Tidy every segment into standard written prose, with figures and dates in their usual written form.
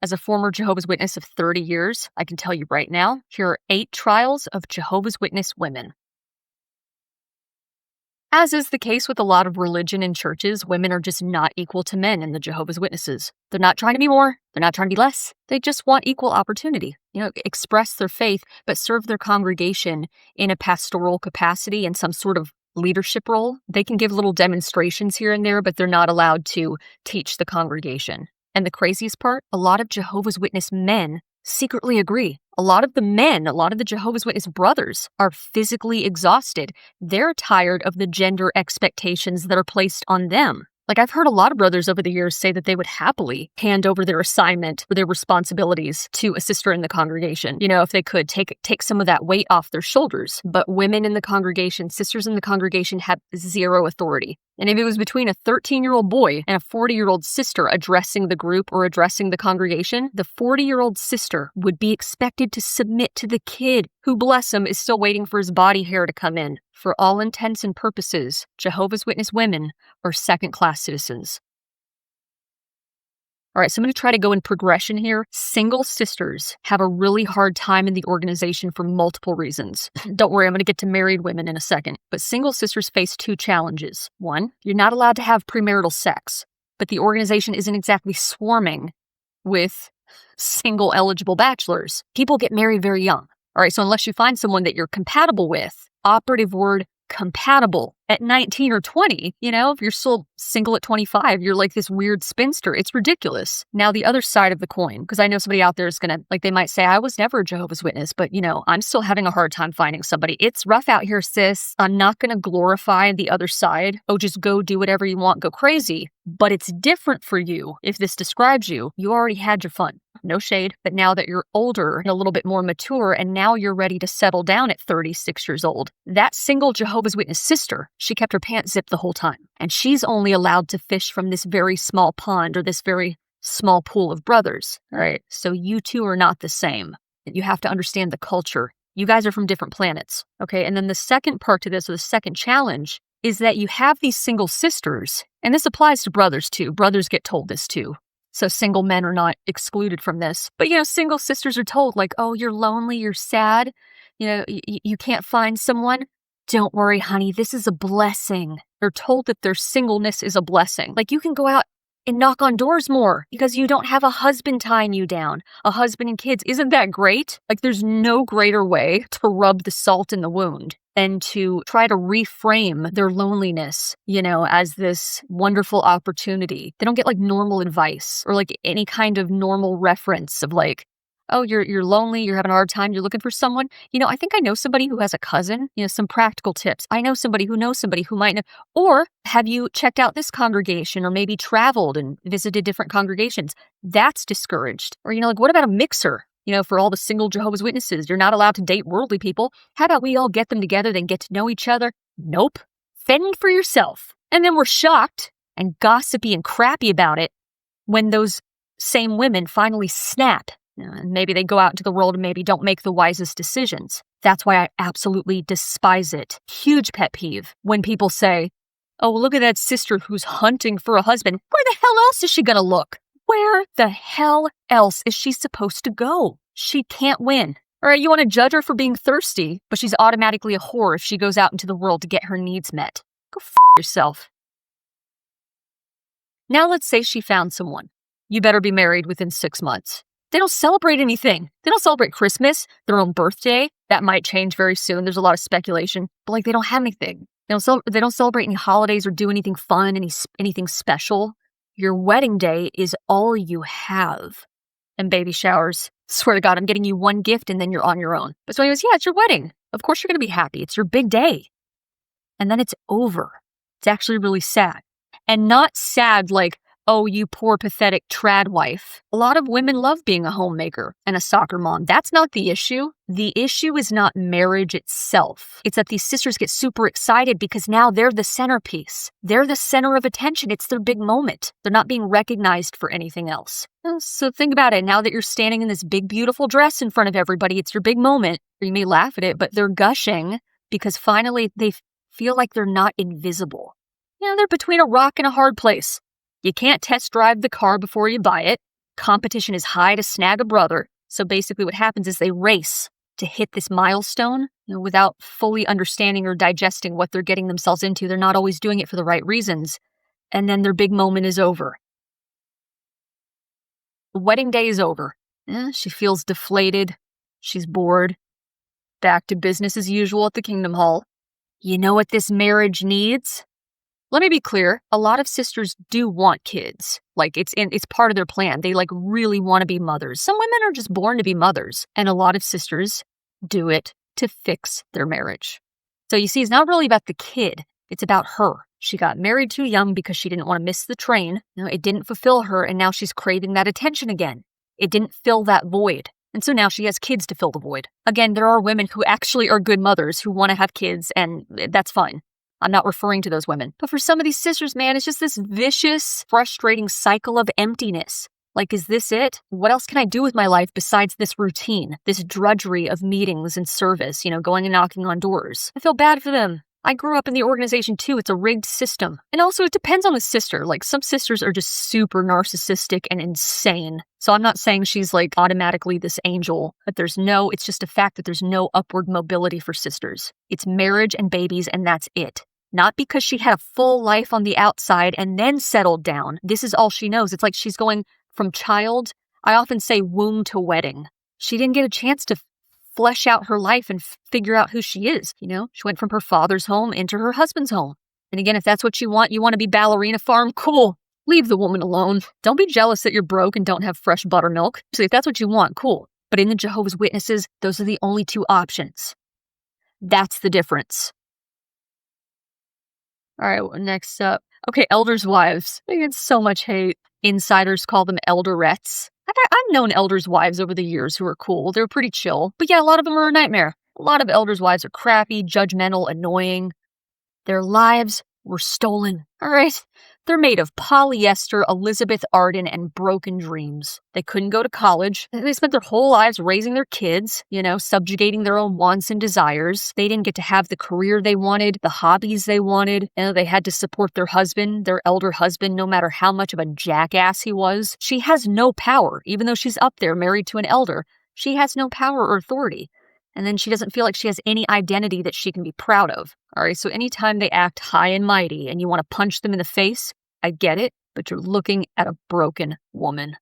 As a former Jehovah's Witness of 30 years, I can tell you right now, here are 8 trials of Jehovah's Witness women. As is the case with a lot of religion and churches, women are just not equal to men in the Jehovah's Witnesses. They're not trying to be more. They're not trying to be less. They just want equal opportunity. Express their faith, but serve their congregation in a pastoral capacity in some sort of leadership role. They can give little demonstrations here and there, but they're not allowed to teach the congregation. And the craziest part, a lot of Jehovah's Witness men secretly agree. A lot of the Jehovah's Witness brothers are physically exhausted. They're tired of the gender expectations that are placed on them. Like, I've heard a lot of brothers over the years say that they would happily hand over their assignment or their responsibilities to a sister in the congregation. If they could take some of that weight off their shoulders. But women in the congregation, sisters in the congregation, have zero authority. And if it was between a 13-year-old boy and a 40-year-old sister addressing the group or addressing the congregation, the 40-year-old sister would be expected to submit to the kid, who, bless him, is still waiting for his body hair to come in. For all intents and purposes, Jehovah's Witness women are second-class citizens. All right, so I'm going to try to go in progression here. Single sisters have a really hard time in the organization for multiple reasons. Don't worry, I'm going to get to married women in a second. But single sisters face 2 challenges. 1, you're not allowed to have premarital sex, but the organization isn't exactly swarming with single eligible bachelors. People get married very young. All right, so unless you find someone that you're compatible with, operative word, compatible, at 19 or 20, if you're still single at 25, you're like this weird spinster. It's ridiculous. Now, the other side of the coin, because I know somebody out there is going to, they might say, I was never a Jehovah's Witness, but, I'm still having a hard time finding somebody. It's rough out here, sis. I'm not going to glorify the other side. Oh, just go do whatever you want, go crazy. But it's different for you. If this describes you, you already had your fun. No shade. But now that you're older and a little bit more mature, and now you're ready to settle down at 36 years old, that single Jehovah's Witness sister, she kept her pants zipped the whole time. And she's only allowed to fish from this very small pond or this very small pool of brothers. All right. So you two are not the same. You have to understand the culture. You guys are from different planets. Okay. And then the second part to this, or the second challenge, is that you have these single sisters, and this applies to brothers too. Brothers get told this too. So single men are not excluded from this. But, single sisters are told, oh, you're lonely, you're sad, you can't find someone. Don't worry, honey, this is a blessing. They're told that their singleness is a blessing. You can go out and knock on doors more because you don't have a husband tying you down, a husband and kids. Isn't that great? There's no greater way to rub the salt in the wound than to try to reframe their loneliness, as this wonderful opportunity. They don't get normal advice or any kind of normal reference of oh, you're lonely, you're having a hard time, you're looking for someone. I think I know somebody who has a cousin, some practical tips. I know somebody who knows somebody who might know. Or have you checked out this congregation or maybe traveled and visited different congregations? That's discouraged. Or, what about a mixer? For all the single Jehovah's Witnesses, you're not allowed to date worldly people. How about we all get them together, then get to know each other? Nope. Fend for yourself. And then we're shocked and gossipy and crappy about it when those same women finally snap. And maybe they go out into the world and maybe don't make the wisest decisions. That's why I absolutely despise it. Huge pet peeve when people say, oh, look at that sister who's hunting for a husband. Where the hell else is she going to look? Where the hell else is she supposed to go? She can't win. All right, you want to judge her for being thirsty, but she's automatically a whore if she goes out into the world to get her needs met. Go yourself. Now let's say she found someone. You better be married within 6 months. They don't celebrate anything. They don't celebrate Christmas, their own birthday. That might change very soon. There's a lot of speculation. But they don't have anything. They don't celebrate any holidays or do anything fun, anything special. Your wedding day is all you have. And baby showers. Swear to God, I'm getting you one gift and then you're on your own. But so anyways, yeah, it's your wedding. Of course you're going to be happy. It's your big day. And then it's over. It's actually really sad. And not sad oh, you poor, pathetic trad wife. A lot of women love being a homemaker and a soccer mom. That's not the issue. The issue is not marriage itself. It's that these sisters get super excited because now they're the centerpiece. They're the center of attention. It's their big moment. They're not being recognized for anything else. So think about it. Now that you're standing in this big, beautiful dress in front of everybody, it's your big moment. You may laugh at it, but they're gushing because finally they feel like they're not invisible. They're between a rock and a hard place. You can't test drive the car before you buy it. Competition is high to snag a brother. So basically what happens is they race to hit this milestone, without fully understanding or digesting what they're getting themselves into. They're not always doing it for the right reasons. And then their big moment is over. The wedding day is over. She feels deflated. She's bored. Back to business as usual at the Kingdom Hall. You know what this marriage needs? Let me be clear. A lot of sisters do want kids. Like, it's part of their plan. They really want to be mothers. Some women are just born to be mothers. And a lot of sisters do it to fix their marriage. So you see, it's not really about the kid. It's about her. She got married too young because she didn't want to miss the train. It didn't fulfill her, and now she's craving that attention again. It didn't fill that void. And so now she has kids to fill the void. Again, there are women who actually are good mothers who want to have kids, and that's fine. I'm not referring to those women. But for some of these sisters, man, it's just this vicious, frustrating cycle of emptiness. Like, is this it? What else can I do with my life besides this routine, this drudgery of meetings and service, going and knocking on doors? I feel bad for them. I grew up in the organization too. It's a rigged system. And also it depends on the sister. Like, some sisters are just super narcissistic and insane. So I'm not saying she's automatically this angel, but it's just a fact that there's no upward mobility for sisters. It's marriage and babies, and that's it. Not because she had a full life on the outside and then settled down. This is all she knows. It's like she's going from child, I often say womb to wedding. She didn't get a chance to flesh out her life and figure out who she is. She went from her father's home into her husband's home. And again, if that's what you want to be ballerina farm, cool. Leave the woman alone. Don't be jealous that you're broke and don't have fresh buttermilk. So if that's what you want, cool. But in the Jehovah's Witnesses, those are the only two options. That's the difference. All right, next up. Okay, elders' wives. They get so much hate. Insiders call them elderettes. I've known elders' wives over the years who are cool. They're pretty chill. But yeah, a lot of them are a nightmare. A lot of elders' wives are crappy, judgmental, annoying. Their lives were stolen. All right? They're made of polyester, Elizabeth Arden, and broken dreams. They couldn't go to college. They spent their whole lives raising their kids, subjugating their own wants and desires. They didn't get to have the career they wanted, the hobbies they wanted. They had to support their husband, their elder husband, no matter how much of a jackass he was. She has no power, even though she's up there married to an elder. She has no power or authority. And then she doesn't feel like she has any identity that she can be proud of. All right, so anytime they act high and mighty and you want to punch them in the face, I get it, but you're looking at a broken woman.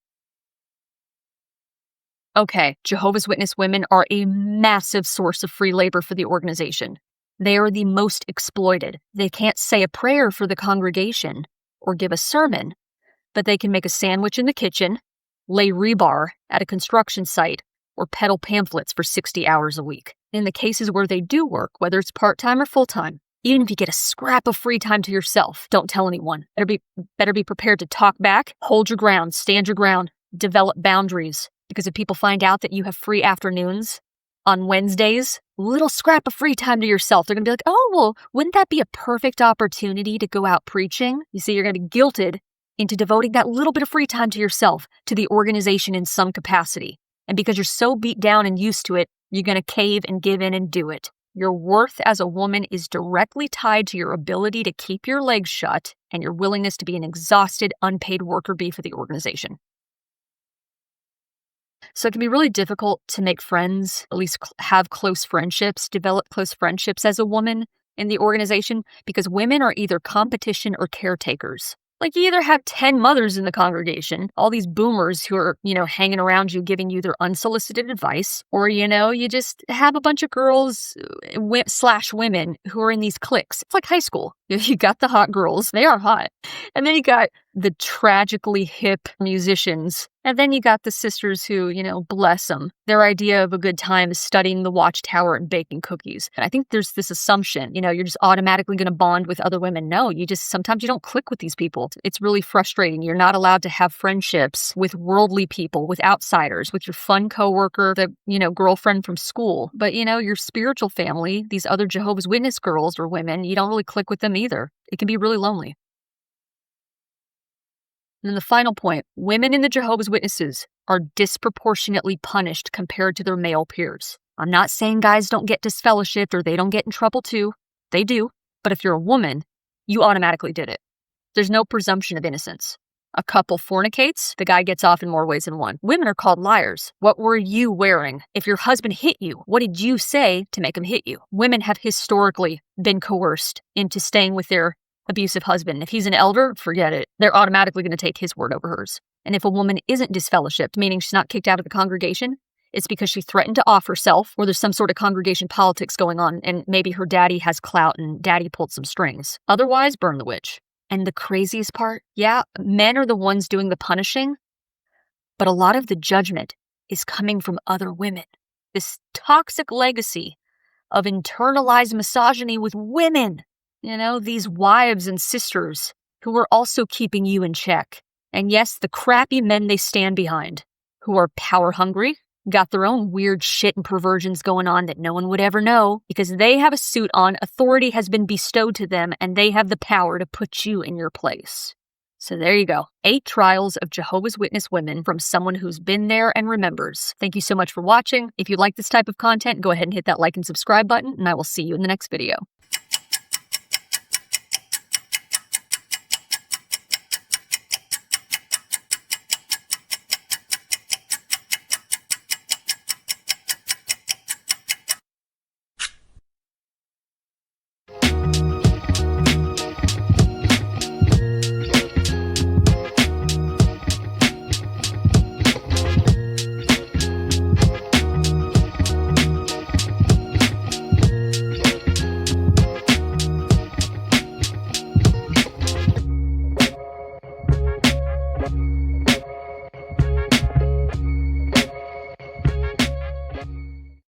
Okay, Jehovah's Witness women are a massive source of free labor for the organization. They are the most exploited. They can't say a prayer for the congregation or give a sermon, but they can make a sandwich in the kitchen, lay rebar at a construction site, or peddle pamphlets for 60 hours a week. In the cases where they do work, whether it's part-time or full-time, even if you get a scrap of free time to yourself, don't tell anyone. Better be prepared to talk back, hold your ground, stand your ground, develop boundaries. Because if people find out that you have free afternoons on Wednesdays, little scrap of free time to yourself, they're going to be like, oh, well, wouldn't that be a perfect opportunity to go out preaching? You see, you're going to be guilted into devoting that little bit of free time to yourself, to the organization in some capacity. And because you're so beat down and used to it, you're going to cave and give in and do it. Your worth as a woman is directly tied to your ability to keep your legs shut and your willingness to be an exhausted, unpaid worker bee for the organization. So it can be really difficult to make friends, at least have close friendships, develop close friendships as a woman in the organization, because women are either competition or caretakers. Like, you either have 10 mothers in the congregation, all these boomers who are, hanging around you, giving you their unsolicited advice, or, you just have a bunch of girls / women who are in these cliques. It's like high school. You got the hot girls. They are hot. And then you got the tragically hip musicians. And then you got the sisters who, bless them. Their idea of a good time is studying the watchtower and baking cookies. And I think there's this assumption, you're just automatically going to bond with other women. No, sometimes you don't click with these people. It's really frustrating. You're not allowed to have friendships with worldly people, with outsiders, with your fun coworker, the, girlfriend from school. But, your spiritual family, these other Jehovah's Witness girls or women, you don't really click with them either. It can be really lonely. And then the final point, women in the Jehovah's Witnesses are disproportionately punished compared to their male peers. I'm not saying guys don't get disfellowshipped or they don't get in trouble too. They do. But if you're a woman, you automatically did it. There's no presumption of innocence. A couple fornicates, the guy gets off in more ways than one. Women are called liars. What were you wearing? If your husband hit you, what did you say to make him hit you? Women have historically been coerced into staying with their abusive husband. If he's an elder, forget it. They're automatically going to take his word over hers. And if a woman isn't disfellowshipped, meaning she's not kicked out of the congregation, it's because she threatened to off herself, or there's some sort of congregation politics going on, and maybe her daddy has clout and daddy pulled some strings. Otherwise, burn the witch. And the craziest part, yeah, men are the ones doing the punishing, but a lot of the judgment is coming from other women. This toxic legacy of internalized misogyny with women, these wives and sisters who are also keeping you in check. And yes, the crappy men they stand behind, who are power hungry, got their own weird shit and perversions going on that no one would ever know because they have a suit on, authority has been bestowed to them, and they have the power to put you in your place. So there you go. 8 trials of Jehovah's Witness women from someone who's been there and remembers. Thank you so much for watching. If you like this type of content, go ahead and hit that like and subscribe button, and I will see you in the next video.